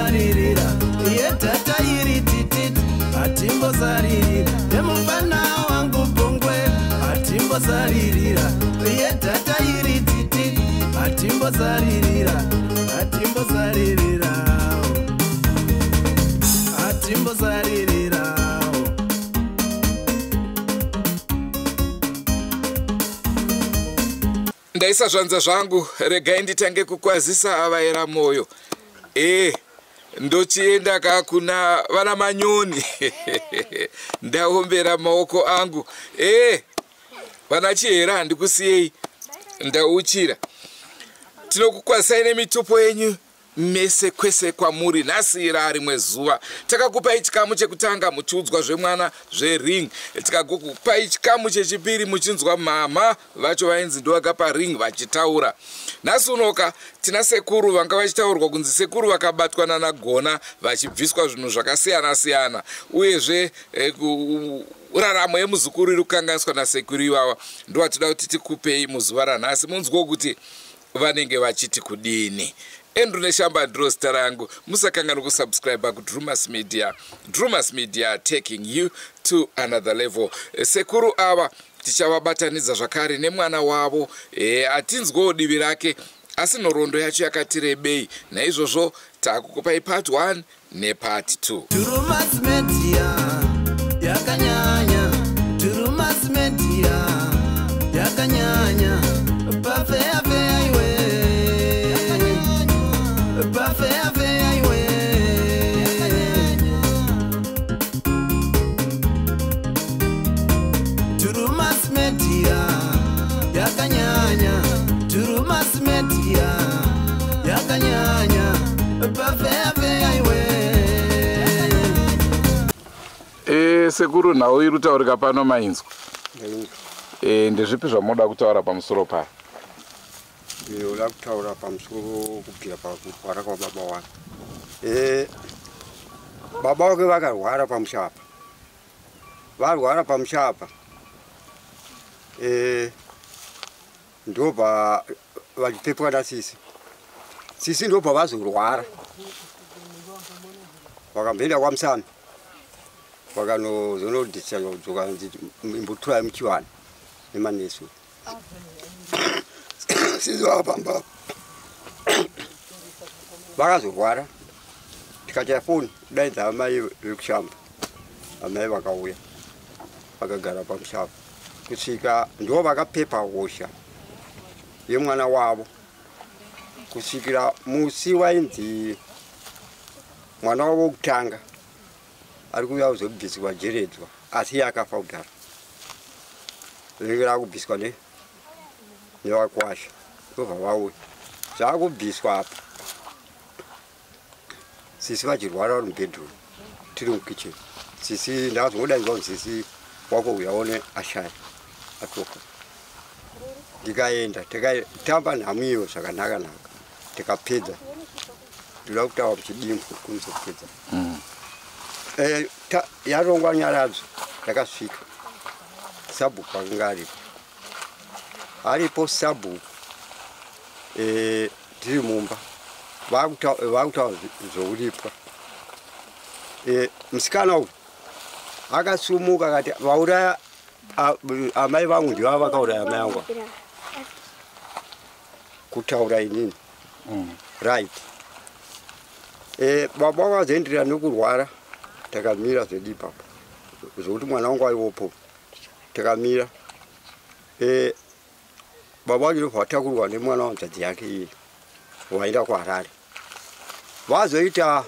zaririra yetata iri tititi atimbozaririra nemufana wangu bongwe atimbozaririra yetata iri tititi atimbozaririra atimbozaririra atimbozaririra ndaisa zvanza zvangu regai nditange kukwazisa avaera moyo ndochienda ka kuna vana manyoni ndaombera maoko angu vana chihera handikusiyei ndauchira tinokukwazisai nemitupo yenyu mese kwese kwamuri nhasi ra rimwe zuva takakupai chikamu chekutanga muchiudzwa zvemwana zvering tikagokupai chikamu chechipiri muchinzwa mama vacho vainzi ndovakapa ring vachitaura. Nhasi unoka tina sekuru vanga vachitaurwa kunzi sekuru vakabatwa nanagona vachibviswa zvinhu zvakasiyana siyana uyezve raramo yemuzukuru iri kukanganiswa nasekuru ivava ndovatoda kuti tikupei muzuva ranhasi munzwewo kuti vanenge vachiti kudini. Endru neshamba ndiro zita rangu. Musakangana kusubscribe kuDrumas Media. Drumas Media taking you to another level. Sekuru ava tichavabatanidza zvakare nemwana wavo atinzwewo divi rake asi nhoroondo yacho yakati rebei. Naizvozvo takukupai part 1 nepart 2. Drumas Media yakanyanya. Drumas Media yakanyanya. Pafea fea iwe. Pafea fea iwe. Drumas Media yakanyanya. Drumas Media yakanyanya. Pafea fea iwe. Sekuru nhau iri kutaurika pano mainzwa. Ndezvipi zvamunoda kutaura pamusoro payo? Ndinoda kutaura pamusoro kubvira pakurwara kwababa wake. Baba wake vakarwara pamushapa. Varwara pamushapa. Ndobva vachipepwa nasisi. Sisi ndobva vazorwara. Vakamboenda kwamusana. Vakanozonodhichaodzoka imbotura muchiwana nemanesi. Sisi vakapamba vakazorwara tikachaya foni kudaidza amai vekushamba. Amai vakauya vakagara pamushapa kusvika ndo vakapepa hosha yemwana wavo kusvikira musi wainzi mwana wavo wokutanga ari kuuya kuzobviswa jeredzwa asi akafa kudhara. Ringira kubviswa nevakwasha ndobva vauya zvakubviswa apa. Sisi vachirwara vari mubedroom tiri mukicheni. Sisi ndakazongodainzwa kuti sisi wako uyaone ashaya atoka. Ndikaenda tikatamba nhamu iyo zvakanaka naka tikapedza. Ndoda kutaura muchidimbu kunzopedza. Yarongwa nyaradzo takasvika sabhuku akanga aripo. Aripo sabhuku tiri mumba vakutaura zvouripwa. Musikana uyu akasumuka akati vauraya amai vangu ndiva vakauraya amai angu kutaura inini right. Baba vakazoenderera nekurwara takamira zvedipapo zvokuti mwana wangu aiwopo takamira. Baba vacho ndobva vatakurwa nemwana wanzvadzi yake iye waenda kuHarare. Vazoita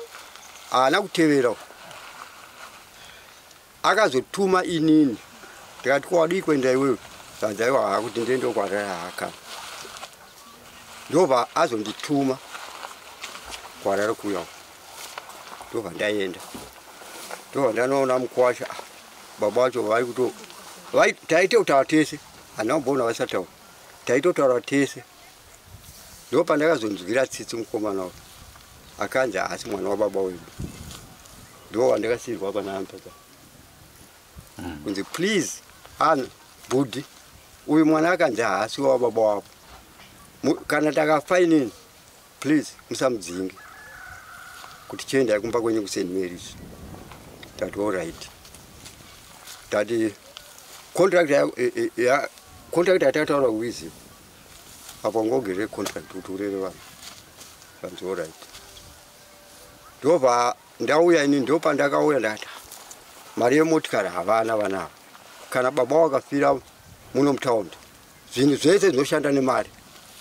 haana kutevera akazotuma inini tikati kwadi kuenda iwewe zvanzi aiwa hakuti ndiende kuHarare haakana. Ndobva azondituma kuHarare kuuya ndobva ndaenda. Ndobva ndanoona mukwasha baba vacho taite kutaura tese handina kumboona vasataura taitotaura tese. Ndopa ndakazonzwira tsitsi mukomana uyu akanzi asi mwana wababa wedu. Ndo wandakasirwa pana ampedza kunzi please ana budi uyu mwana akanzi haasi wababa wako kana takafa inini please musamudzinge kuti chienda kumba kwenye ku St Mary's. Tati all right. Tati contract atataura kuizi apo ngogere contract uturere vanhu. Tati all right. Ndobva ndauya ini ndopa ndakauya ndata mari yemotikari havana vanavo kana baba wakafira muno mutaundi zvinhu zvese zvinoshanda nemari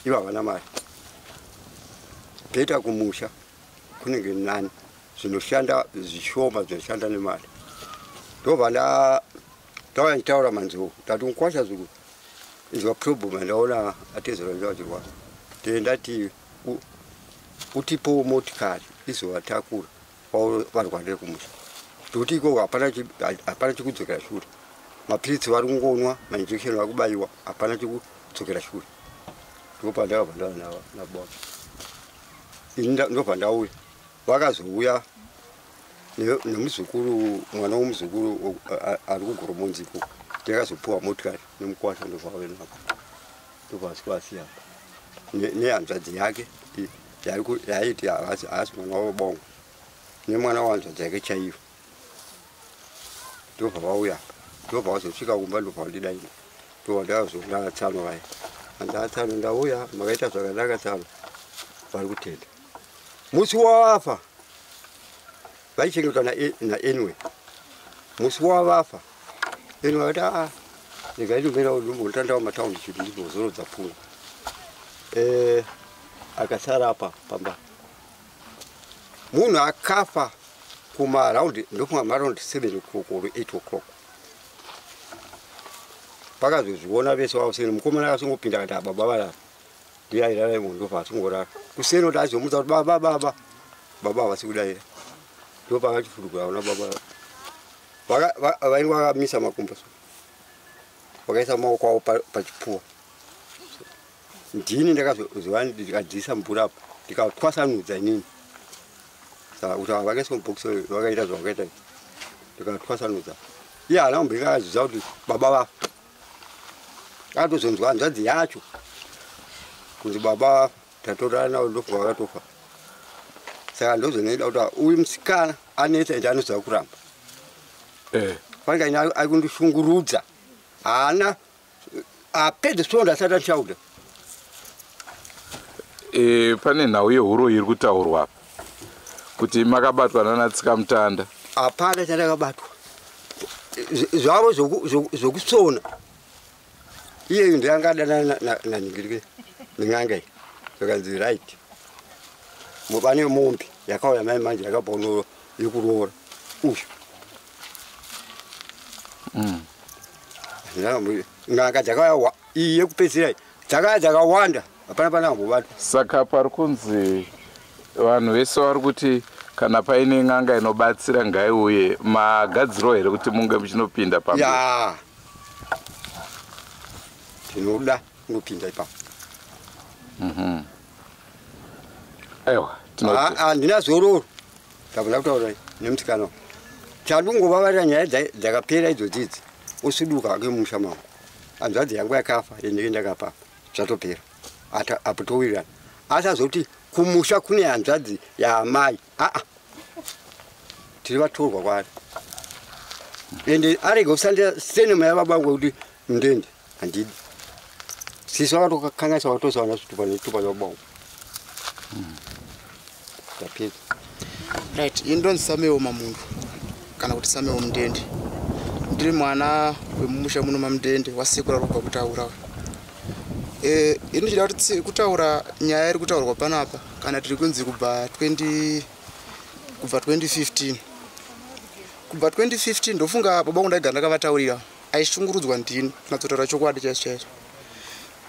ivo havana mari peita kumusha kunenge nani zvinoshanda zvishoma zvinoshanda nemari ndobva ndauya nditaura manzou ndati mukwasha zviku izwa problem ndaona atezoraiachirwa tendati utipo motikari izovatakura varwarire kumusha kuti iko hapana chikudzokera shure mapiritsi vari kungonwa mainjection vari kubayiwa hapana chikudzokera shure ndopa ndakabva nababa ini ndobva ndauya vakazouya nemuzukuru mwana womuzukuru ari kugoromonzipo ndakazopuwa motikari nemukwasha ndobvavenapo ndobva asikwasiya nehanzvadzi yake yaiti haasi mwana wabongo nemwana wanzvadzi yake chaivo ndobva vauya ndobva vazosvika kumba ndobva vandidaina ndobva ndakazondatsano vaya andatsano ndauya makaita zvakanaka tsano vari kutenda musi wavafa vaichengetwa naenwe musi wavafa enwe vakati ndingaitombera ndimbotandawo mataundi chiti ndimbozorodza pfunga akasara apa pamba munhu akafa kumaraundi ndofunga maraundi 7 o'clock or 8 o'clock pakazozviona vese vauseni mukomana akasongopinda akati ababa varara ndiyairarai munhu ndobva asingorara kuseni kuti azomudza kuti baba havasi kudaira ndo pakachifurukura una baba vainge vakamisa makumbo vakaisa maoko avo pachipfuwa ndini ndakazova ndikadzisa mvura apa ndikatwasanudza inini saka kuti vakaisa mubhokisi vakaita zvavakaita ndikatwasanudza iye haana kumbenge akaziva kuti baba vafa akatozonzwa hanzvadzi yacho kunzi baba vafa tatorana navo ndofunga vakatofa saka ndozoneda kuti uyu musikana anetsa ende anoziva kuramba fanikaini ari kundishungurudza haana apedze sonda asati achauda pane nhau yehuro iri kutaurwa kuti makabatwa nanatsika mutanda hapana chandakabatwa zvavo zvokusona iyeyu ndiyangadana naningirike ningangai zvakanzi right mubane mombi yakauya mai manje yakabva yekuroora uyu n'anga dzakauya iyi yekupedzisira dzakauya dzakawanda hapana panambobatwa saka pari kunzi vanhu vese vari kuti kana paine n'anga inobatsira ngaiuye magadziro here kuti munge muchinopinda pamwe ya tinoda kunopinda ipapo aiwa handina zororo ndabva ndakutaura nemusikana chandingovavarira nyaya dzakapera idzodzidzi usuduka kemusha mangu hanzvadzi yangu yakafa endeke ndakapa zvatopera apo towirirana asi azoti kumusha kune hanzvadzi yaamai tiri vatorwa kwari ende arege kusandira senema yavabangu kuti mundende handidi sisi vakatokangaisa vatosawana zvitupa nezvitupa zvavabangu tapedza right indonzi Samewo Mamundu kana kuti Samewo Mundende ndiri mwana wemumusha muno mamundende wasikura robva kutaura inochida kuti kutaura nyaya iri kutaurwa panapa kana tiri kunzi kubva 2015 ndofunga baba kundaigara ndakavataurira aishungurudzwa ndini tinatsotaura chokwadi chacho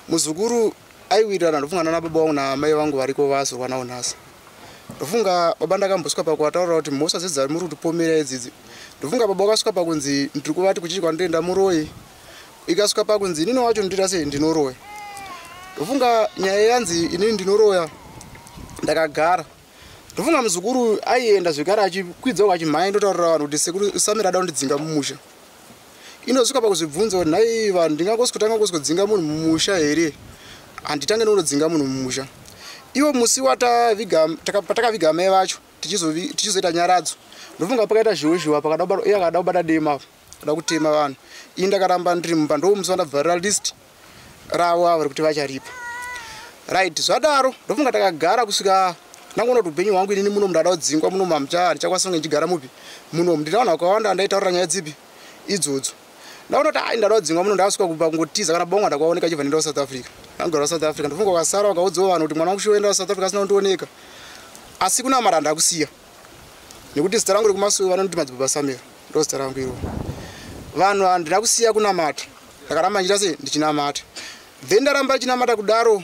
muzukuru aiwirirana ndofunga nana baba vangu namai vangu variko vazorwa nawo nhasi ndofunga baba ndakambosvika pakuvataurira kuti mosadzidza muri kutipomera idzidzi ndofunga baba wakasvika pakunzi ndiri kuvati kuchiti kwandienda muroyi ikasvika pakunzi inini wacho ndira sei ndinoroya ndofunga nyaya yanzi inini ndinoroya ndakagara ndofunga muzukuru aienda zvekare achikwidzawo achimhanya ndotaurira vanhu kuti sekuru Samira ada kundidzinga mumusha inosvika pakuzvibvunza kuti nhai vanhu ndingangoswitanga kudzinga munhu mumusha here handitange nondodzinga munhu mumusha iwo musi patakaviga mai vacho tichizoita nyaradzo ndofunga pakaita zhiwe pakada kubata dema kada kutema vanhu ini ndakaramba ndiri mumba ndomusi wandabvarira list ravo vari kuti vacharipa right zvadaro ndofunga takagara kusvika nangoona kuti upenyu hwangu inini munomu ndada kudzingwa munomu ndichakwanisa kunge ndichigara mupi munomu ndina vanhu vakawanda ndaitaurira nyaya dzipi idzodzo ndaona kuti ndada kudzingwa muno ndakasvika kubva kungotiza kana bonga ndakaoneka chibva nenda South Africa ndagara South Africa ndofunga ukasara wakaudzawo vanhu kuti mwana wangu shoenda South Africa asina kundioneka asi kuna mara ndakusiya nekuti zita rangu rekumaswe vanoti madzibaba Samuel ndo zita rangu iro vanhu handina kusiya kunamata ndakaramba ndichita sei ndichinamata then ndaramba ndichinamata kudaro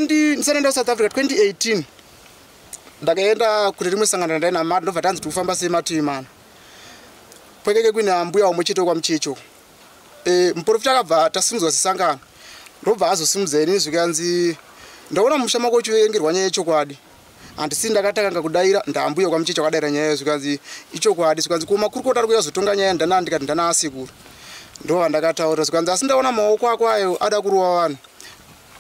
ndisanaenda South Africa 2018 ndakaenda kuti rimwe sangano ndainamata ndobva tanzi tikufamba semativi mana pwekeke kuina mbuya umwe chete kwamuchecho muprofita akabva tasimudzwa sesangano ndobva azosimudza inini zvikanzi ndaona musha mako uchivengerwa nyaya yechokwadi handisi ndakatakanga kudaira ndambuya kwamuchecho akadaira nyaya zvikanzi ichokwadi zvikanzi kumakurukota ari kuya zotonga nyaya ndana ndikati ndana asekuru ndova ndakataura zvikanzi asi ndaona maoko ako ayo ada kurova vanhu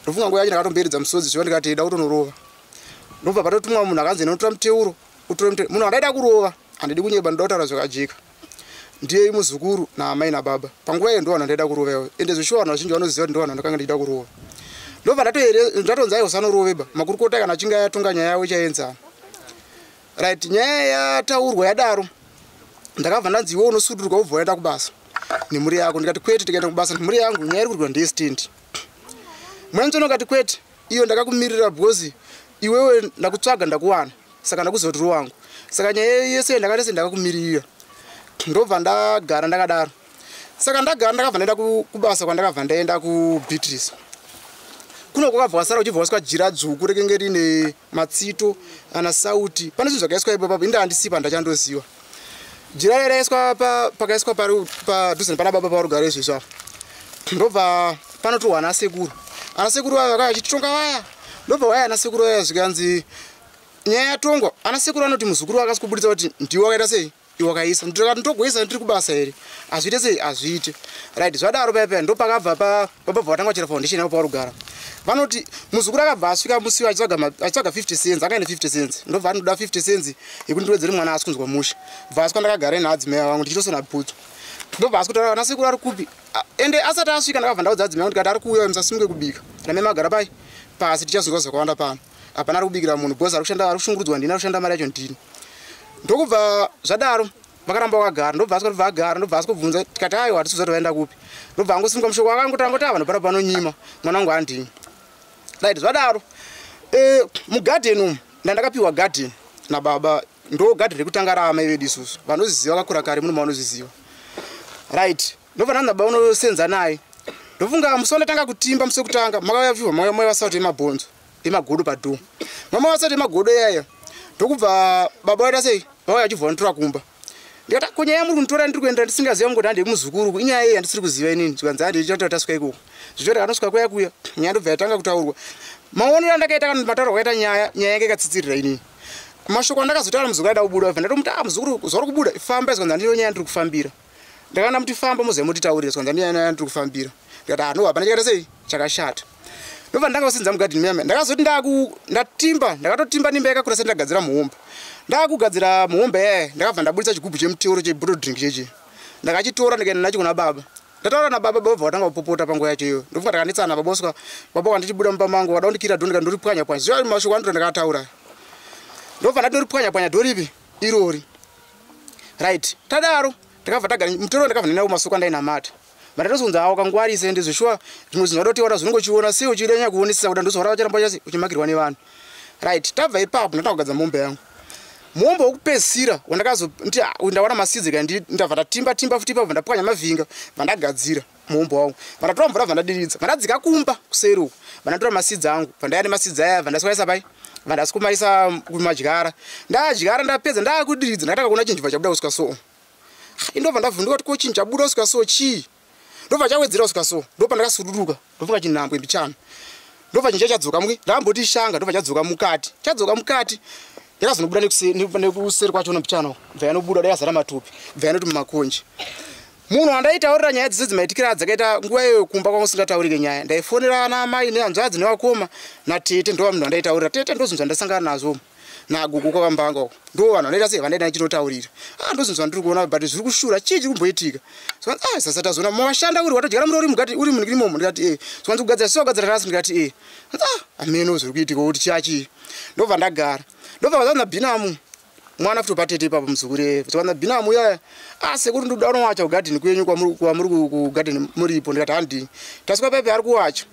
ndofunga nguva yacho ndakatomberedza musodzi zviva ndikati ida kutonorova ndobva patotumwa munhu akanzi notora muteuro munhu adaida kurova handidi kunyeba ndoda kutaura zvakajeka ndiye muzukuru naamai nababa panguva iyo ndovanhu ndaida kurova ivo ende zvishuwa vanhu vazhinji vanoziva kuti ndovanhu ndakanga ndichida kurova ndobva ndatonzi aiwo sanoroveba makurukota kana achinge yatonga nyaya yawo ichaenzana right nyaya yataurwa yadaro ndakabva ndanzi iwe unosuduruka ubva waenda kubasa nemhuri yako ndikati kwete tikaenda kubasa mhuri yangu nyaya iri kurwa ndiye stendi mwenzono kati kwete iyo ndakakumirira bhozi iwewe ndakutsvaga ndakuwana saka ndakuzoti wangu saka nyaya yese ndakati ndakakumirira ndobva ndagara ndakadaro saka ndagara ndakabva ndaenda kubasa kwandakabva ndaenda kuBeatrice kuno kwakabva kwasara uchibva waswa jira dzvuku rekenge rine matsito ana sauti pane zvinhu zvakaiswa ipapo inde handisipa ndachandoziva jira reraiswa pakaiswa padhuze pana baba pauri gare izvezvo apo ndobva panotorwa ana sekuru vaya vachititonga vaya ndobva waya ana sekuru vaya zvikanzi nyaya yatongwa ana sekuru anoti muzukuru akasi kubuditsa kuti ndiwe wakaita sei iwe wakaisa ndikati ndogoisa ndiri kubasa here azviite sei azviite right zvadaro paipai ndopakabva babva vatanga vachira foundation yavo pauri kugara vanoti muzukuru akabva asvika musiwa achitsvaga 50 cents akaenda 50 cents ndobva anoda 50 cents yekuti ndiwedzere mwana asi kunzwa musha bva asvika ndakagara naadzimai vangu ndichitosona bhutsu ndobva asi kutaura ana sekuru ari kupi ende asati asvika ndakabva ndaudza adzimai vangu ndikati ari kuuya musasimuke kubika namai magara pai pasi tichazonzwa zvakawanda pano hapana ari kubikira munhu bhozi ari kushungurudzwa ndini ari kushanda mari yacho ndini ndokubva zvadaro vakaramba vakagara ndobva asi kuti vagara ndobva asi kubvunza tikati aiwa hatisi kuzati vaenda kupi ndobva angosimuka mushoko wakangotangoti vanhu pano panonyima mwana wangu andini right zvadaro mugarden umu ndandakapiwa garden nababa ndo garden rekutanga raamai vedu isusu vanoziziva vakakura kare muno mavanozviziva right ndobva ndanababa unosenza naye ndofunga musi wandatanga kutimba musi wekutanga makauya mai vasauti emabhonzo emagodo padhoo mama vasauti emagodo yaya ndokubva baba vaita sei vauya achibva vanotora kumba ndikati kunyaya muri kunitora ndiri kuenda ndisingaziva mungoti handei muzukuru inyaya yei handisiri kuziva inini zvikanzi handi ndichati tasvika ikoko zvichoti kanosvika kuya kuya nyaya ndobva yatanga kutaurwa maonero andakaita kana matauro akaita nyaya yanga ikatsitsirira inini mashoko andakazotaura muzukuru aida kubuda bva ndatomuti muzukuru zvauri kubuda famba zvikanzi handiyo nyaya ndiri kufambira ndakanda muti famba muzive mutitaurira zvikanzi handiyo nyaya ndiri kufambira ndikati hano hapana chakaita sei chakashata ndobva ndangasinza mugadhini muyame ndakazoti ndakatimba nimba yakakura sati ndagadzira muhomba ndakugadzira muhomba yaya ndakabva ndabudisa chigubhu chemuteuro chebottle drink cheche ndakachitora ndikaenda nacho kuna baba ndataura nababa baba vatanga kupopota panguva yacho iyo ndofunga takanditsana baba osvika baba wandichibuda mumba mangu wada kundikira dhori ndikati ndoripwanya pwanya zviva mashoko andiro ndakataura ndobva ndandoripwanya pwanya dhoripi irori right tadaro ndakabva tagara muteuro ndakabva ndaenda kumasuku andainamata mandatosunza awo kangwarise ende zvishuwa zvimwe zvinhu vadotiona zvinongochiona sei uchida nya kuonesesa kuti ndozvara vacharamba chasi uchimakirwa nevanhu right tabva ipapo ndatanga kugadzira muhomba yangu muhomba wokupedzisira wandakazoti ndawana masidzi kandi ndabva ndatimba futi ipapo ndapwanya mavhinga vandagadzira muhomba wangu vandatora mvura vandadiridza vandadzika kumba kuseri uko vandatora masidzi angu vandaya nemasidzi aya vandasikaisa pai vandasikumaisa kumadyara ndadyara ndapedza ndakudiridza ndakataka kuona chinhu chabuda kusvika so indobva ndavhunduka kuti ko chinhu chabuda kusvika so chii ndobva chawedzera kusvika so ndopa ndakasururuka ndofunga chinhambwe mbichana ndobva chinhu chadzoka mwe ndamboti shanga ndobva chadzoka mukati yakazonobuda nekuseri kwacho mbichana bva yanobuda dai yazara matupi bva yanoti mumakonji munhu andaitaurira nyaya dzese dzimaitikira dzakaita nguva iyo kumba kwangu singataurike nyaya ndaifonera ana amai nehanzvadzi nevakoma natete ndova munhu andaitaurira tete ndozvinhu zvandasangana nazvo naguku kwakambanga ndo vanhu vanoita sei vanoita chinotaurira ndozinzwa ndiri kuona but zviri kushura chii chiri kumboitika sasa tazoona mawashanda uri watodyara muri uri munikirimomo ndikati zvanzi kugadzira siwagadzira rasi ndikati ameno zviri kuitika kuti chachi ndobva ndagara ndobva vazanza bhinamu mwana futi patete ipapo muzukuru zvakanza bhinamu yaya sekuri ndikuda unowacha kugadheni kwenyu kwamuri kugadheni muripo ndikati handi tasvika paipi ari kuwacha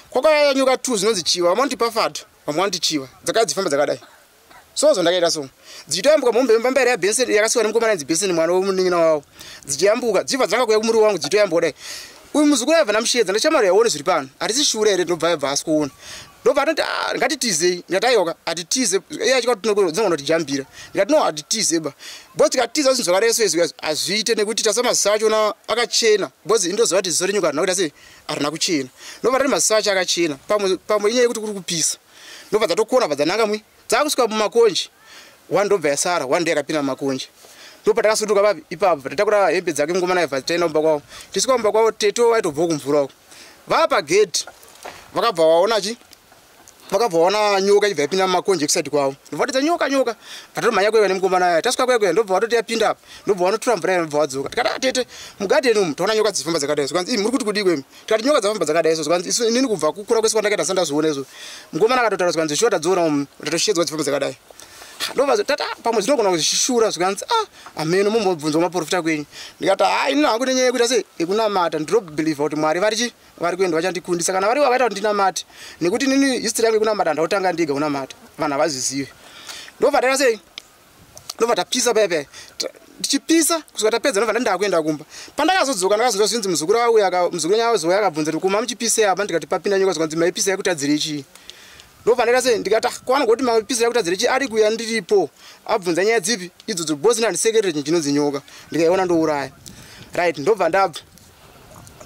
kwakauya nyoka 2 dzinonzi chiva vamwe vandipa fadha vamwe vanoti chiva dzakaya dzifamba dzakadai so ndakaita so dzichitoyambuka mombe pamberi yabhenseni yakasiwa nemukomana idzi bhenseni mwana womuning'ina wavo dzichiyambuka dzibva dzanga kuya kumuri wangu dzichitoyambuka dai uyu muzukuru aibva namushedza ndachamari yaone zviri pano hatisi shure here ndobva yabva asi kuona ndobva atoti ngatitizei ndikati aiyoka hatitize iye achikatinodzingona kuti jambira ndikati no hatitize ba bhozi tikatiza zvinhu zvakadai so izvi hazviite nekuti tasa maziso achona akachena bhozi indoziva kuti ziso renyuka harina kuti asi harina kuchena ndobva tati maziso acho akachena pamwe inyaya yekuti kuri kupisa ndobva dzatokona bva dzananga mwi dzakusvika mumakonji one ndobva yasara one ndeyakapinda mumakonji ndobva takasunduka papi ipapo tatakura hembe dzake mungomana aibva taenda kumba kwavo tisvika kumba kwavo teto vaitobvawo kumvurako vava pagedhi vakabva vaonachi vakabva vaona nyoka ibva yapinda mumakonji ekusati kwavo ndobva vatidza nyoka vatotomhanya kwaiva nemukomana aya tasvika kwaikwaya ndobva vatoti yapinda apa ndobva vanotora mvura ndobva vadzoka tikati atete mugadheni umu taona nyoka dzifamba dzakadai so kanzi muri kuti kudi kwemi tikati nyoka dzafamba dzakadai so kanzi isu inini kubva kukura kwese kwandakaita sandaziona izvo mukomana akatotaura so kanzi shuwa tadziona umu tatoshedzwa dzifamba dzakadai ndobva tata pamwe dzinogona kuzvishura zvikanzi ameno mumbobvunzwa maprofita kwenyu ndikati ini hangu nenyaya yekuti ase yekunamata ndinobhilivha kuti mwari vari kuenda vachandikundisa kana vari vakaita kuti ndinamate nekuti nini history yangu yekunamata ndautanga ndiga kunamata vanhu havazvizive ndobva taita sei ndobva tapisa paipai tichipisa kusvika tapedza ndobva ndandakuenda kumba pandakazodzoka ndakazonzwa zvinzi muzukuru nyaya zoya akabvunza kuti kuma muchipisei apa ndikati papinda nyoka zvikanzi maipisai kutadzire chii ndobva ndaita sei ndikati kwana ngokuti mapisira kutadzire chii ari kuya ndiripo abvunza nyaya dzipi idzodzo bosi nandisekerere chinhu chinonzi nyoka ndikaiona ndouraya right ndobva ndabva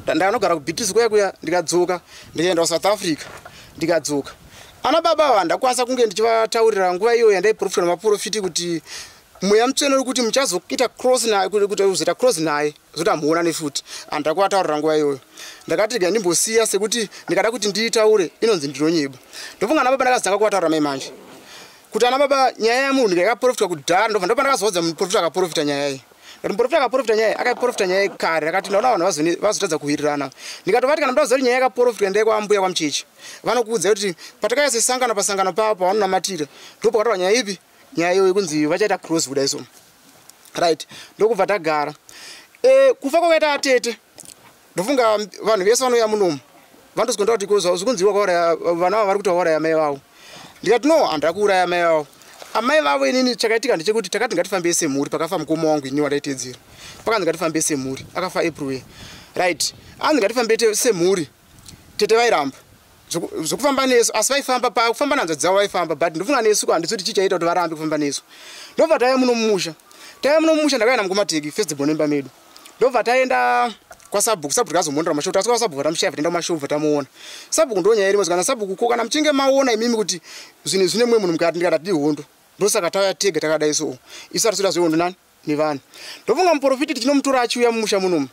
ndakanogara kubhitrisi kuya ndikadzoka ndikaenda kuSouth Africa ndikadzoka ana baba ava ndakwanisa kunge ndichivataurira nguva iyoyo yandaiprofita nemaprofiti kuti mweya mutsvene uri kuti muchazoita cross naye kuti uzoita cross naye zoti amuona nefuti andakuvataurira nguva iyoyo ndakati rega ndimbosiya sekuti ndikada kuti ndiitaure inonzi ndinonyeba ndofunga ana baba ndakazotanga kuvataurira mai manje kuti ana baba nyaya yamunhu ndikakaprofita kudhara ndobva ndopa ndakazoudza muprofita akaprofita nyaya iyi kuti muprofita akaprofita nyaya akaprofita nyaya kare akati ndaona vanhu vazotadza kuwirirana ndikatovati kana mudaziva kuti nyaya yakaprofitwa ndai kwambuya kwamuchechi vanokuudza kuti patakaisa sangano pasangano pavo pavanonamatira ndopakataura nyaya ipi nyaya iyo yekunzi vachaita crosswood aiso right ndokubva tagara kufa kwakaita atete ndofunga vanhu vese vanouya munomu vandosikuenda kuti zvikunziwa kwauraya vana vava vari kuti vauraya mai vavo ndikati no handira kuuraya mai vavo amai vavo inini chakaitika ndechekuti takati ngatifambei semhuri pakafa mukoma wangu ini wandaiteedzera pakanzi ngatifambei semhuri akafa April right anzi ngatifambei semhuri tete vairamba zvokufamba nesu asi vaifamba pakufamba nanzva dzavo vaifamba but ndofunga nesu handisi kuti chichaita kuti varambe kufamba nesu ndobva taiya muno mumusha ndakaenda mukumateki festival nemba medu ndobva taenda kwasabhuku tikazomondera mashovu tasvika kwasabhuku tamushayavha taenda kumashovu tamuona sabhuku ndonyaya irimo kana sabhuku ko kana muchinge maona imimi kuti zvinhu zvine mumwe munhu mukati ndikati dihondo ndosaka tauya tega takadai so isu hatitoda zvehondo nani nevanhu ndofunga muprofiti tichinomutora achiuya mumusha munomu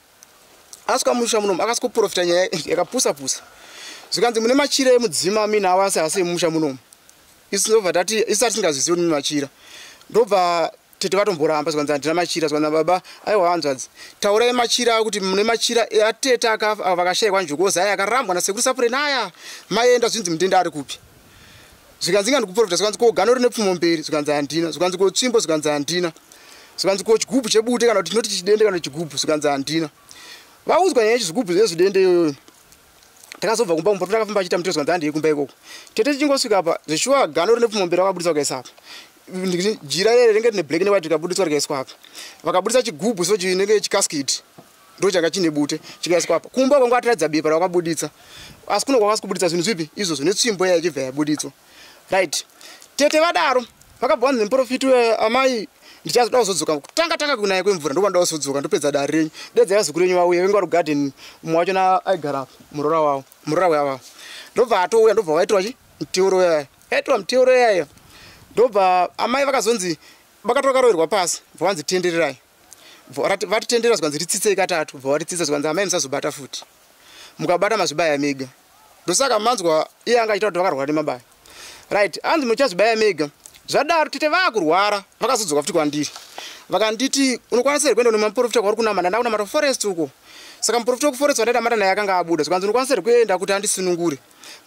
asvika mumusha munomu akasikoprofita nyaya yakapusapusa zvikanzi mune machira emudzima mina awasi asi emumusha munomu isu ndobva tati isu hatisingazvizivi kuti mune machira ndobva tete vatomboramba zvikanzi handina machira zvikanzi baba aiwa hanzvadzi taurai machira kuti mune machira atete akafa vakashayikwa njokozi aya akarambwa nasekuru sapureni aya maenda zvinzi mutenda ari kupi zvikanzi inga ndikuprofita zvikanzi ko gano rine pfumo mberi zvikanzi handina zvikanzi ko tsvimbo zvikanzi handina zvikanzi ko chigubhu chebute kana kuti tinoti chidende kana chigubhu zvikanzi handina vaudzwa nyaya yechizigubhu zvezvidende iyoyo takazobva kumba kumba takafamba achita mutero zvikanzi handei kumba ikoko tete tichingosvika apa zvishuwa gano rine pfumo mberi vakabudisa vakaisa apa jira rere ringe rine black newhite rikabudiswa rikaiswa apa vakabudisa chigubhu so chinenge chikaskiti ndo changa chine bute chikaiswa apa kumba kwangu atiradza bepa ravakabuditsa asi kuno kwakasi kubuditsa zvinhu zvipi izvozvo netsvimbo yaya ichibva yabuditswa right tete vadaro vakabva nemuprofiti amai ndichazoda kuzodzoka tanga kunaye kwemvura ndokwandawo kuzodzoka ndopedza dari renyu dedzai zukuru renyu vauya venga vari kugadheni mumwe wachona aigara murora wavo ndobva atouya ndobva waitirwa chi muteuro yaya aitirwa muteuro yaya ndobva amai vakazonzi vakatora karoverwa pasi bva vanzi tendererai vatitendera zvikanzi ritsitsei katatu bva varitsitsa zvikanzi amai musazobata futi mukabata mazvibaya mega ndosaka manzwa iye anga achita kuti vakarwara nemabaya right anzi muchazvibaya mega zvadaro tete vakurwara vakazodzoka futi kwandiri vakanditi unokwanisa here kuenda nemaprofita kwauri kunamata ndakunamata forest uko saka muprofita wekuforest wandaidamata naye akanga abuda zvikanzi unokwanisa here kuenda kuti handisunungure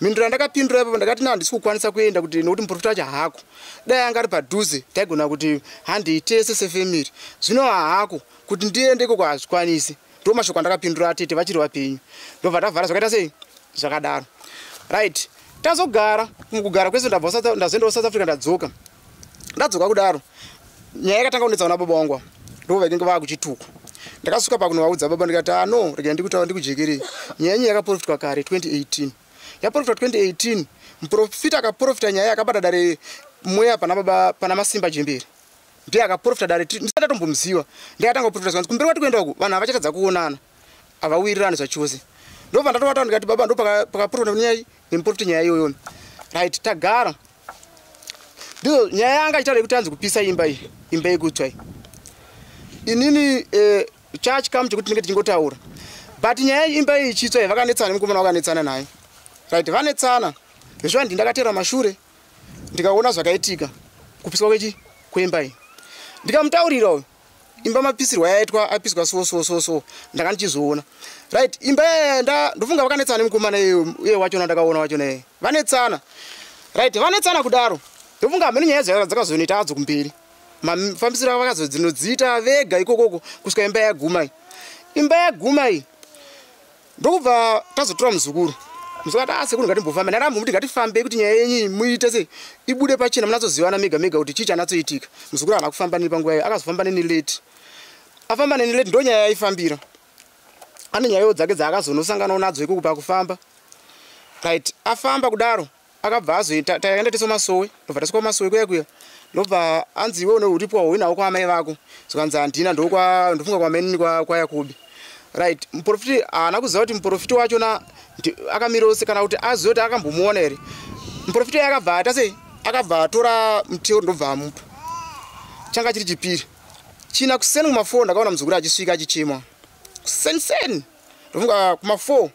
mhinduro yandakapindura ipapo ndakati handisi kukwanisa kuenda kuti nokuti muprofita wacho haako dai anga ari padhuze taigona kuti handiitese sefemiri zvino haako kuti ndiende ikoko hazvikwanisi ndo mashoko andakapindura atete vachiri vapenyu ndobva tavhara zvakaita sei zvakadaro right tazogara mukugara kwese ndazoendawo south africa ndadzoka kudaro nyaya yakatanga kunetsauna baba wangu ndovakenge vakuchituko ndakasvika pakunovaudza baba ndikati no regai ndikutaura ndikujekerei nyaya yakaprofitwa kare 2018 yaprofitwa 2018 muprofita akaprofita nyaya yakabata dare mweya pana baba pana Masimba Jemberi ndiye akaprofita dare ndisati atombomuziva ndiye atanga kuprofita zvanzi kumberi kwati kuenda uku vanhu havachatadza kuonana havawirirani zvachose ndobva ndatovataura ndikati baba ndo pakaprofita nyaya nemuprofita nyaya iyoyo right tagara ndizo nyaya yanga ichitaura kuti hanzi kupisa imba yekutsva inini church kam chekuti ndinge tichingotaura but nyaya imba iyi ichitsva vakanetsana nemukomana vakanetsana naye right vanetsana zvizvo ndakatera mashure ndikaona zvakaitika kupiswa kwemba iyi ndikamutaurirawo imba mapisirwa yaitwa apiswa so ndakandichizoona right imba ndofunga vakanetsana nemukomana iye wachona ndakaona wachona iye vanetsana right vanetsana kudaro ndofunga hamene nyaya dzakazonoita adzo kumberi mafambisiro avakazodzinodziita vega ikokoko kusvika imba yaguma iyi ndokubva tazotora muzukuru sekuru ngatimbofamba ndarambo muti ngatifambe kuti nyaya yenyu muite sei ibude pachena munatozivana mega kuti chii chanatsoitika muzukuru haana kufamba nini panguva iyo akazofamba neni late afamba neni late ndo nyaya yaifambira ane nyayawo dzake dzaakazonosanganawo nadzo ikoko pakufamba right afamba kudaro akabva azoita taenda tiso masowe ndobva tasvika masowe kuya ndobva anzi iwe uripo wauinawo kwaamai vako zvikanzi handina ndofunga kwamenini kwa Yakobi right muprofiti haana kuziva kuti muprofiti wachona akamirawo se kana kuti azive kuti akambomuona here muprofiti uyo akabva ata sei akabva atora mutero ndobva amupa changa chiri chipiri china kuseni kuma4 ndakaona muzukuru achisvika achichema kuseniseni ndofunga kuma4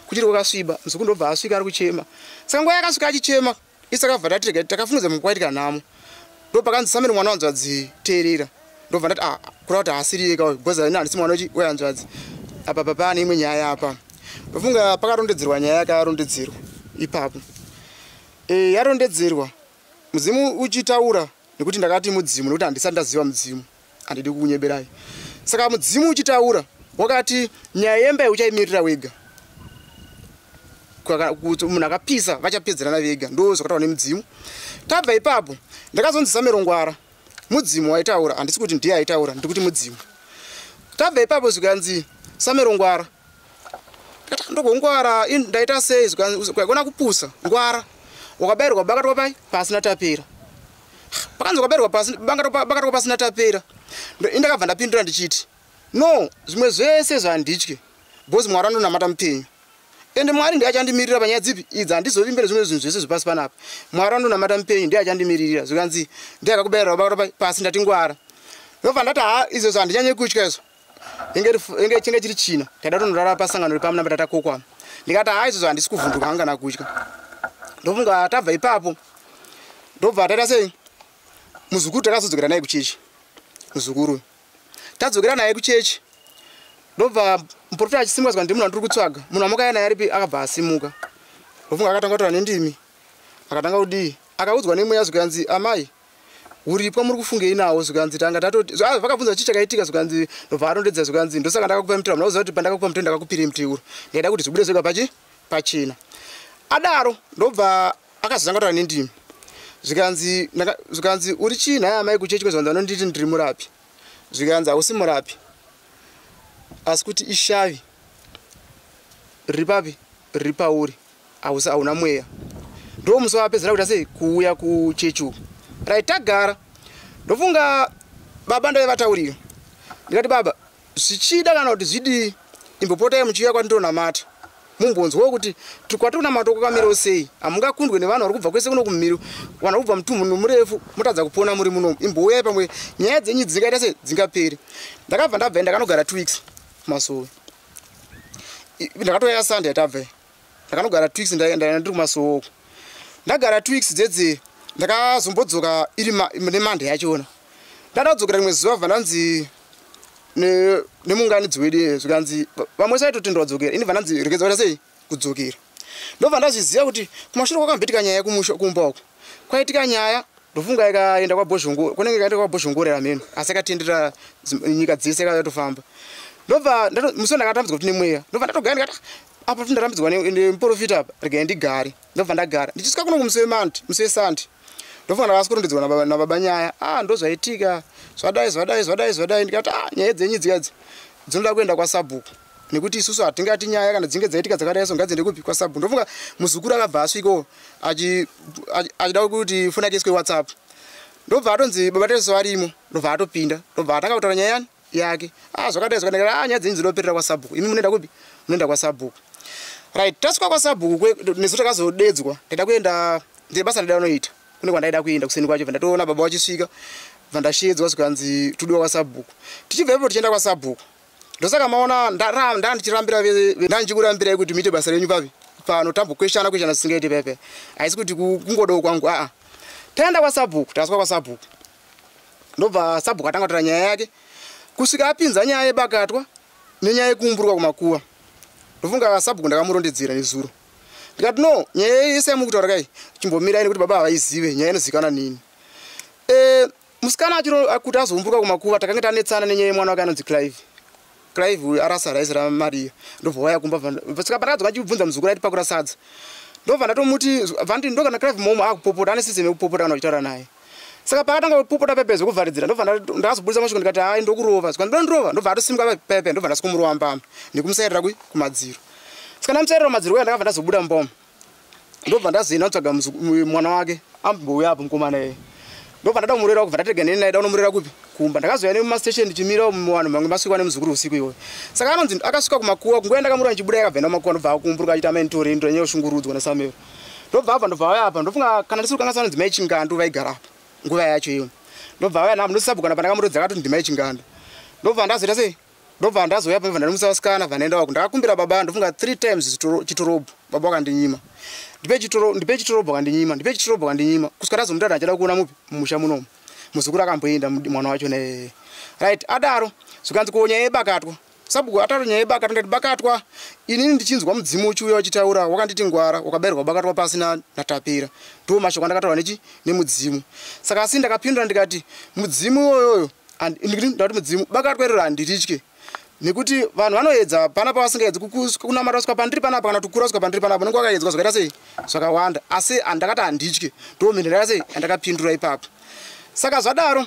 kuchiri kwakasviba muzukuru ndobva asvika ari kuchema saka nguva yakasvika achichema isi akabva tatirega takafunudza mukwaitika nhamo ndopakanzi Samiri mwana wanzvadzi teerera ndobva ndati kura kuti haasiri ega goza ina handisi mwana wehanzvadzi apa pane imwe nyaya apa ndofunga pakarondedzerwa nyaya yakarondedzerwa ipapo yarondedzerwa mudzimu uchitaura nekuti ndakati mudzimu nekuti handisati ndaziva mudzimu handidi kukunyeberai saka mudzimu uchitaura wakati nyaya yemba uchayimirira wega kuti munhu akapisa vachapedzerana vega ndo zvakataura nemudzimu tabva ipapo ndakazonzi Samiro Ngwara mudzimu waitaura handisi kuti ndiye aitaura ndikuti mudzimu tabva ipapo zvikanzi Samiro Ngwara ndogongwara ndaita sei zvikagona kupusa Ngwara wakabayirwa bakatwa pai pasina tapera pakanzi wakabayirwa bakatwa pasina tapera indakabva ndapindura ndichiti no zvimwe zvese zvanditye bhozi Mwari andonamata mupenyu ende Mwari ndiye achandimirira panyaya dzipi idzi handizovimbere zvimwe zvinhu zvese zvipasi panapa Mwari andonamata mupenyu ndiye achandimirira zvikanzi ndiye akakubayirwa bakatwa pasi ndati Ngwara ndobva ndati izvo handinyanyi kutya izvo inge chinge chiri china taida tondorara pasangano ripamwe nabatata kokwama ndikati izvo handisi kuvhunduka hanga nakutya ndofunga tabva ipapo ndobva taita sei muzukuru takazodzokera naye kuchechi muzukuru tadzokera naye kuchechi ndobva muprofita achisimuka zvikati ndimunhu andiri kutsvaga munhu amukaya naye aripi akabva asimuka ndofunga akatanga kutaura nendimi akatanga kudii akaudzwa nemweya zvikanzi amai uripo muri kufungei nawo zvikanzi tanga tatoti vakabvunza chii chakaitika zvikanzi ndobva arondedza zvikanzi ndosaka ndakakupa mutero munoziva kuti pandakakupa mutero ndakakupira mutero ndaida kuti zvibude zvega pachena adaro ndobva akazotanga kutaura nendimi zvikanzi uri chii naye amai kuchechi kwezvanzi vanonditi ndiri murapi zvikanzi hausi murapi asi kuti ishavi riri papi riri pauri hauna mweya ndo musi wapedzera kuita sei kuuya kuchechi uku right tagara ndofunga baba ndavataurira ndikati baba zvichida kana kuti zvidi imbopotai muchiuya kwatindonamata mumbonzwawo kuti kwatikunamata kwakamirawo sei hamungakundwe nevanhu vari kubva kwese kuno kumumiro vanhu kubva mutunhu murefu mutadza kupona muri munomu imbouyai pamwe nyaya dzenyu dzingaita sei dzingaperi ndakabva ndabva ndakanogara 2 weeks masowe ndakatoya Sunday tabva ndakanogara 2 weeks ndaenda ndiri kumasowe ndagara 2 weeks dzedze ndakazombodzoka iri nemande yachona ndadadzokera rimwe zuva vananzi nemunganidzi wedu zvikanzi vamwe saitotenda vadzokera ini vananzi rekedzwa kuita sei kudzokera ndobva ndazviziva kuti kumashure kwakamboitika nyaya kumba uko kwaitika nyaya ndofunga ikaenda kwabhozhongoro kunenge ikaenda kwabhozhongorera mheno asi akatendera nyika dzese akatofamba ndobva musi ndakatambudzwa kuti nemweya ndobva ndatogara ndikati apa tindarambidzwa nemuprofita apa regai ndigare ndobva ndagara ndichisvika kuno kumusi wemandi musi wesandi ndofunga ndakasikurondedzwa nababa nyaya ndozvaitika zvadai ndikati nyaya dzenyu dzikadzi dzinoda kuenda kwasabhuku nekuti isusu hatingati nyaya kana dzinge dzaitika dzakadai so ngadziende kupi kwasabhuku ndofunga muzukuru akabva asvikawo achida kuti funakiswe WhatsApp ndobva atonzi baba teso arimo ndobva atopinda ndobva atanga kutaura nyaya yake zvakadai nyaya dzenyu dzinoperera kwasabhuku imi munoenda kupi munoenda kwasabhuku right tasvika kwasabhuku nesu takazodedzwa ndaida kuenda ndebasa ndaida unoita kune kwandaida kuenda kuseni kwacho vandatoona baba wachisvika vandashedzwa zvikanzi tudiwa kwasabhuku tichibvepo tichienda kwasabhuku ndosaka maona ndandichikurambirai kuti muite basa renyu papi pano tambokweshana zisingaiti pepe haisi kuti kungodawo kwangu taenda kwasabhuku tasvika kwasabhuku ndobva sabhuku atanga kutaura nyaya yake kusvika apinza nyaya yebakatwa nenyaya yekumburuka kumakuwa ndofunga sabhuku ndakamurondedzera nezuro ndikati no nyaya yese yamukutaura kai chimbomirai nekuti baba havaizive nyaya inozivikanwa nini musikana kuti azomburuka kumakuwa takanga tanetsana nenyaya yemwana wake anonzi Clive arasa raisi raMaria ndobva waya kumba saka pandakadzoka ndibvunza muzukuru aiti pakura sadza ndobva ndatomuti vandi ndokana Clive momo akupopota ane system yekupopota kana uchitaura naye saka pakatanga kupopota pepe zvekuvharidzira ndobva ndakazobudisa mashoko ndikati hai ndokurova saka ndondorova ndobva atosimuka pepe ndobva ndasikomurowa mbama nekumusairira kumadziro saka ndamusairira kumadziro kuya ndakabva ndazobuda mboma ndobva ndazoenda kutsvaga mwana wake ambouya apo mukomana yeye ndobva ndada kumurera kubva ndatega neni naida unomurera kupi kumba ndakazoya nemumastation ndichimira muvanhu mamwe masvikwa nemuzukuru usiku iwoyo saka anonzi akasvika kumakuwa kungoenda kamurira ndichibuda yakabvenda kumakuwa ndobva akumburuka achiita mentori ndo nyoshungurudzwa nasamero ndobva apa ndobva waya apa ndofunga kana ndisiri kukanga sana ndimai chingandu vaigara apa nguva yacho iyo ndobva waya napo ndosabukana pandakamurodza akati ndimai chingandu ndobva ndazoita sei ndobva ndazoya pa vhanda nemusawasikana vhanaenda wako ndakakumbira baba ndofunga 3 times chitorobo baba wakandinyima ndipe chitorobho kandinyima ndipe chitorobho kandinyima kusvika ndazomutata achida kuona mupi mumusha munomu muzukuru akamboenda mwana wacho ne right adaro zvikanzi kuonya yebakatwa sabhuku ataro nyaya yebakatwa ndati bakatwa inini ndichinzwa mudzimu uchiuya uchitaura wakanditi ngwara wakabayirwa bakatwa pasi natapira ndo mashoko andakataura nemudzimu saka asi ndakapindura ndikati mudzimu iyoyo ndati mudzimu bakatwa iroro handiritye nekuti vanhu vanoedza panapa vasingaedzi kunamata kusvika pandiri panapa kana kukura kusvika pandiri panapa nenge vakaedzwa zvakaita sei zvakawanda asi ndakati handitye ndomhindura ndakaita sei andakapindura ipapo saka zvadaro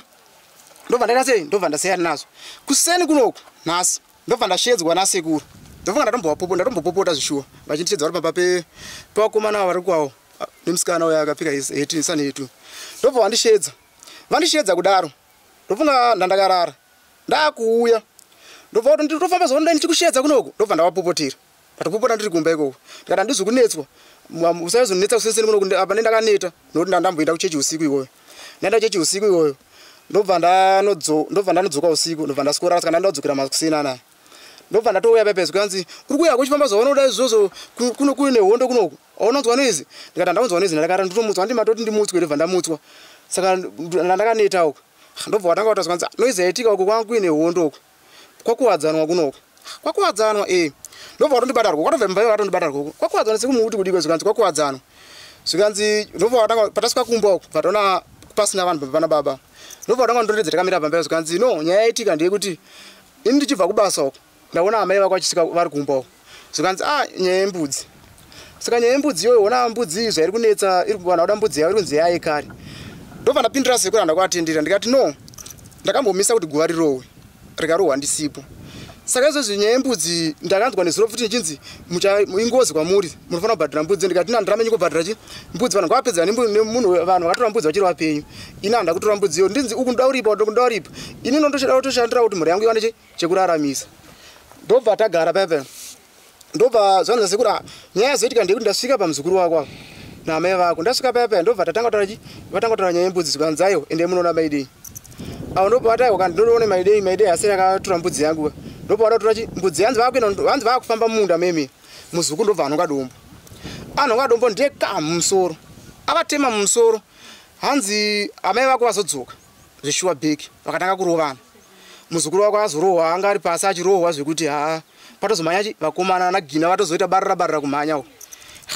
ndobva ndaita sei ndobva ndasiyana nazvo kuseni kunoku nhasi ndobva ndashedzwa nasekuru ndofunga ndatombopopota zvishuwa vachindishedza vari pamba pevakomana vari kwawo nemusikana uyo akapfeka sanhetu ndobva vandishedza kudaro ndofunga ndandakarara ndakuuya ndobva kuti nditofamba zvonda ndichikushedza kunoko ndobva ndavapopotera ndatopopota ndiri kumba ikoko ndikati handizokunetswa usaizonetsa kuseseni kunoko apa nendakaneta nokuti ndandamboenda kuchechi usiku iwoyo ndaenda kuchechi usiku iwoyo ndobva ndanodzoka usiku ndobva ndasikora saka ndandadzokera makuseni naye ndobva ndatouya pepezo kanzi uri kuya kuchifamba zvaunoda izvozvo kune hondo kunoko aunonzwa noizi ndikati handaunzwa noizi ndakara nditomutswa handimatoti ndimutswe ndobva ndamutswa saka ndandakaneta uko ndobva watanga kutaura kanzi noizi yaitika uko kwanga kuine hondo uko kwakuwadzanwa kunoko kwakuwadzanwa ndobva watondibatarwa kwatobva mumba watondibatarwa uko kwakuwadzanwa sekumuti kudiko zvikanzi kwakuwadzanwa zvikanzi ndobva watanga patasvika kumba uko pataona pasina vanhu pana baba ndobva watanga ndondedza takamira pamba zvikanzi no nyaya yaitika ndeyekuti ini ndichibva kubasa uko ndaona amai vako vachisvika vari kumba uko zvikanzi nyaya yembudzi saka nyaya yembudzi iyoyo ona mbudzi zvairi kunetsa iri kuwana uda mbudzi yavo iri kunzi yaye kare ndobva ndapindura sekuru handakuatendera ndikati no ndakambomisa kuti guva rirohwe rikarohwa ndisipo saka izvozvi nyaya yembudzi ndakanzwa nezuro futi nichinzi ingozi kwamuri munofanira kubhadhira mbudzi ndikati ina ndiramenye kubhadhira chi mbudzi vanhu ngavapedza nemunhu vanhu vakatora mbudzi vachiri vapenyu ini handa kutora mbudzi iyo ndinzi uku ndauripa ndakundaripa ini nondoshandira kuti mhuri yangu iwane chekuraramisa ndobva tagara pepe ndobva zvanza sekuri nyaya yazoitika ndekuti ndasvika pamuzukuru wako apo naamai vako ndasvika pepe ndobva vatanga kutaura nyaya yembudzi zvikanzi ayo ende munoona maidei awo ndobva vataiwa kandi ndonoone maidei asi yakatora mbudzi yangu ndobva vadatora chi mbudzi hanzi vaakufamba mumunda meme muzukuru ndobva anonga dombo ndeka mumusoro avatema mumusoro hanzi amai vako vazodzoka zveshuwa bheki vakatanga kurovana muzukuru wako azorohwa anga ari pasi achirohwa zvekuti haa patozomhanya vakomana nagina vatozoita barira kumhanya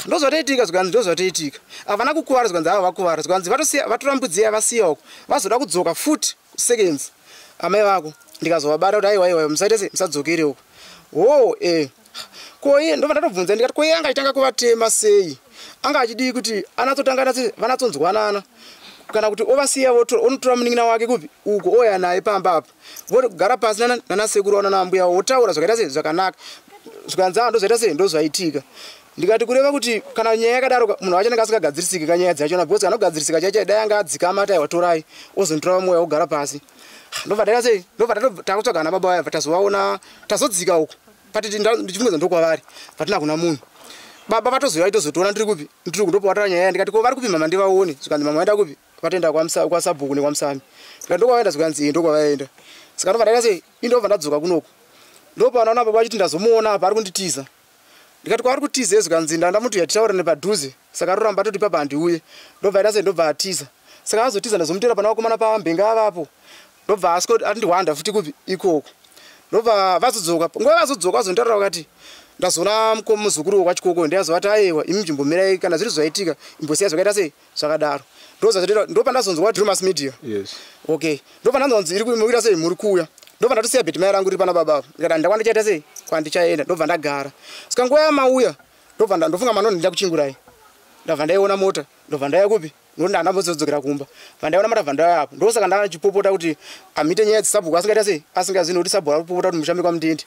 ndozvataitika zvikanzi ndozvataitika havana kukuvara zvikanzi ava vakuvara zvikanzi vatorambudziya vasiya uko vazoda kudzoka futi seconds amai vako ndikazovabata kuti aiwa musaite se musadzokere uko koye ndobva ndatobvunza ndikati koye anga achitanga kuvatema sei anga achidii kuti anatsotanga vanatsonzwanana kana kuti ovasiya onotora munin'ina wake kupi uko oya naye pamba apa vogara pasi nanasekuru wana nambuya wotaura zvakaita sei zvakanaka zvikanzi ndozvaita sei ndozvaitika ndikati kureva kuti kana nyaya yakadaro munhu wacho anenge asingagadzirisiki kanyaya dzachona because anogadzirisika chaicho dai anga adzikama ati aiwa torai ozonditora mweya wogara pasi ndobva ndaita sei ndobva takutsvaga nababa vaya tazovaona tazodzika uko patiti ndichimwedza ndokwavari patina kuna munhu baba vatozoya itozotoona ndiri kupi ndiri kundopavatara nyaya ndikati ko vari kupi mama ndivaone zvikanzi mama vaenda kupi vatoenda kwasabhuku nekwamusami ndikati ndokwavaenda zvikanzi ndokwavaenda saka ndobva ndaita sei indobva ndadzoka kunoko ndopanaona baba vachiti ndazomuona apa ari kunditiza ndikati kwaari kutiza zvikanzi ndamuti yatitaura nepadhuze saka aroramba toti papa handiuye ndobva aita sei ndobva atiza saka azotiza ndazomutera pana vakomana pavambenga avapo ndobva asiko ati ndihwanda futi kupi ikoko ndobva vazodzoka nguva vazodzoka vazonditaurira vakati ndazoona muzukuru wachikoko ndiyazovati aiwa imi mchimbomirai kana zviri zvaitika imbosiya zvakaita sei zvakadaro ndopa ndazonzwa Drumas Media okay ndopa ndazonzi iri kuita sei muri kuuya ndobva ndatosiya bheti mai rangu riri pana baba ndikati ndakwa ndichaita sei kwandichaenda ndobva ndagara saka nguva yamauya ndobva ndofunga manoni ndida kuchingurai ndabva ndaiona mota ndobva ndaya kupi nokuti ndandambozodzokera kumba bva ndaiona mota bva ndaya apo ndosaka ndachipopota kuti amite nyaya dzesabhuku asingaita sei asingazivi nokuti sabhuku arikupopota kuti mushambi kwamutende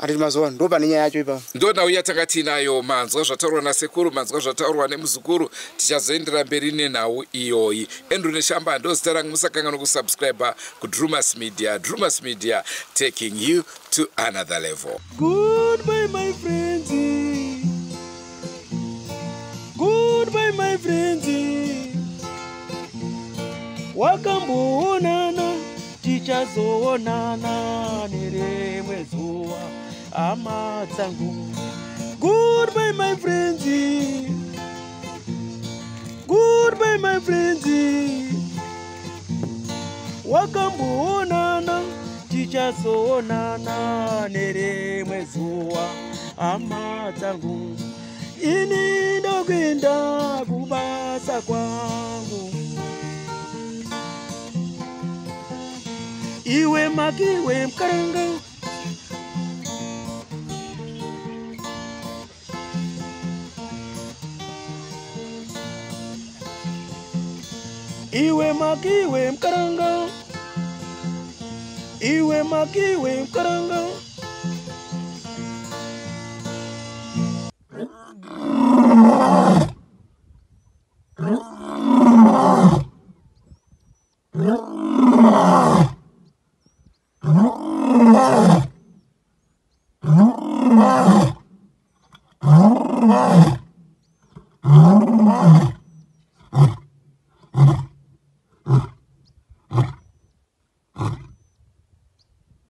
atiti mazuva ndopane nyaya yacho ipapo ndonauya tanga tiinayo manzwa zvataurwa nasekuru manzwa zvataurwa nemuzukuru tichazoendera mberi nenhau iyoyi Andrew Neshamba ndozita rangu musakangana kusubscribe kuDrumas Media. Drumas Media, taking you to another level. Goodbye my friends, goodbye my friends, wakamboonana tichazoonana nerimwe zuva hama dzangu. Goodbye my friends, goodbye my friends, wakamboonana tichazoonana nerimwe zuva hama dzangu. Ini ndokwenda kubasa kwangu, iwe makiwe mkaranga, iwe makiwe mkaranga, iwe makiwe mkaranga. Yeah.